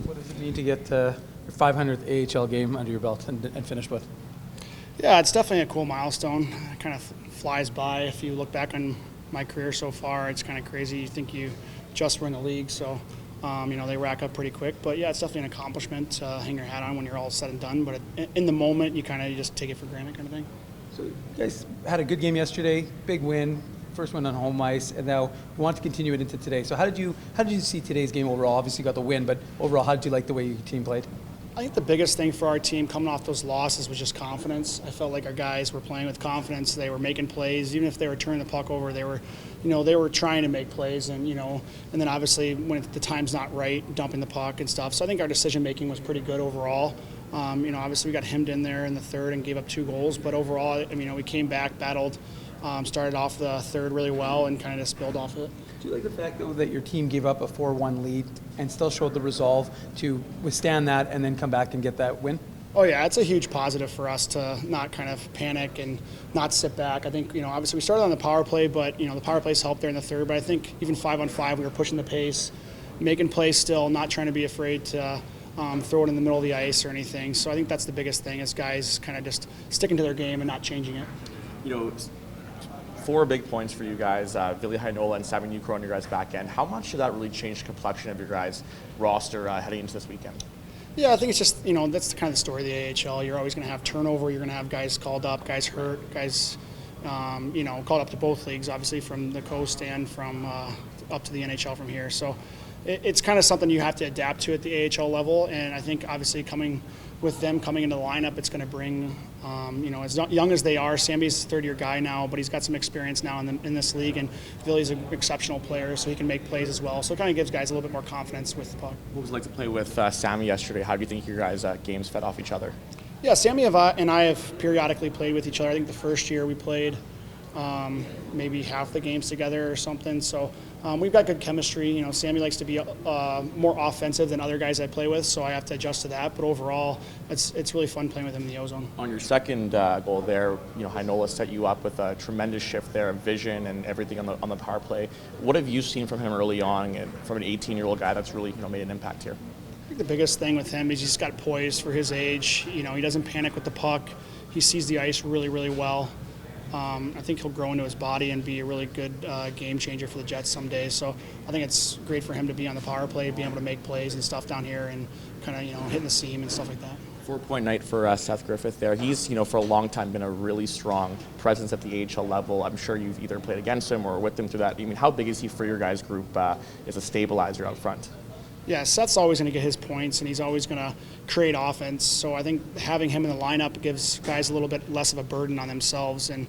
What does it mean to get your 500th AHL game under your belt and finish with? Yeah, it's definitely a cool milestone. It kind of flies by. If you look back on my career so far, it's kind of crazy. You think you just were in the league, so they rack up pretty quick. But yeah, it's definitely an accomplishment to hang your hat on when you're all said and done. But in the moment, you just take it for granted, kind of thing. So you guys had a good game yesterday, big win, first one on home ice, and now you want to continue it into today. So how did you see today's game overall? Obviously, you got the win, but overall, how did you like the way your team played? I think the biggest thing for our team coming off those losses was just confidence. I felt like our guys were playing with confidence. They were making plays, even if they were turning the puck over. They were trying to make plays, and then obviously when the time's not right, dumping the puck and stuff. So I think our decision making was pretty good overall. Obviously we got hemmed in there in the third and gave up 2 goals, but overall, we came back, battled, started off the third really well, and kind of just built off of it. Do you like the fact, though, that your team gave up a 4-1 lead and still showed the resolve to withstand that and then come back and get that win? Oh, yeah, it's a huge positive for us to not kind of panic and not sit back. I think, obviously we started on the power play, but, the power plays helped there in the third. But I think even 5-on-5, we were pushing the pace, making plays still, not trying to be afraid to throw it in the middle of the ice or anything. So I think that's the biggest thing is guys kind of just sticking to their game and not changing it. 4 big points for you guys, Ville Heinola and Simon Ukro on your guys' back end. How much did that really change the complexion of your guys' roster heading into this weekend? Yeah, I think it's just, that's kind of the story of the AHL. You're always going to have turnover. You're going to have guys called up, guys hurt, guys, called up to both leagues, obviously from the coast and from up to the NHL from here. So it's kind of something you have to adapt to at the AHL level. And I think obviously coming into the lineup, it's going to bring, as young as they are, Sammy's a third-year guy now, but he's got some experience now in this league, and Ville's an exceptional player, so he can make plays as well. So it kind of gives guys a little bit more confidence with the puck. What was it like to play with Sammy yesterday? How do you think your guys' games fed off each other? Yeah, Sammy and I have periodically played with each other. I think the first year we played maybe half the games together or something. So we've got good chemistry. Sammy likes to be more offensive than other guys I play with, so I have to adjust to that. But overall, it's really fun playing with him in the ozone. On your second goal there, Heinola set you up with a tremendous shift there of vision and everything on the power play. What have you seen from him early on, and from an 18-year-old guy that's really made an impact here? I think the biggest thing with him is he's got poise for his age. He doesn't panic with the puck. He sees the ice really, really well. I think he'll grow into his body and be a really good game changer for the Jets someday. So I think it's great for him to be on the power play, be able to make plays and stuff down here, and kind of hitting the seam and stuff like that. 4-point night for Seth Griffith there. He's for a long time been a really strong presence at the AHL level. I'm sure you've either played against him or with him through that. How big is he for your guys' group as a stabilizer out front? Yeah, Seth's always going to get his points, and he's always going to create offense. So I think having him in the lineup gives guys a little bit less of a burden on themselves, and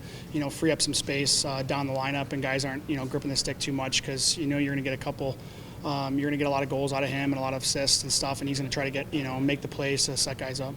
free up some space down the lineup, and guys aren't gripping the stick too much, because you're going to get a couple. You're going to get a lot of goals out of him and a lot of assists and stuff, and he's going to try to get make the plays to set guys up.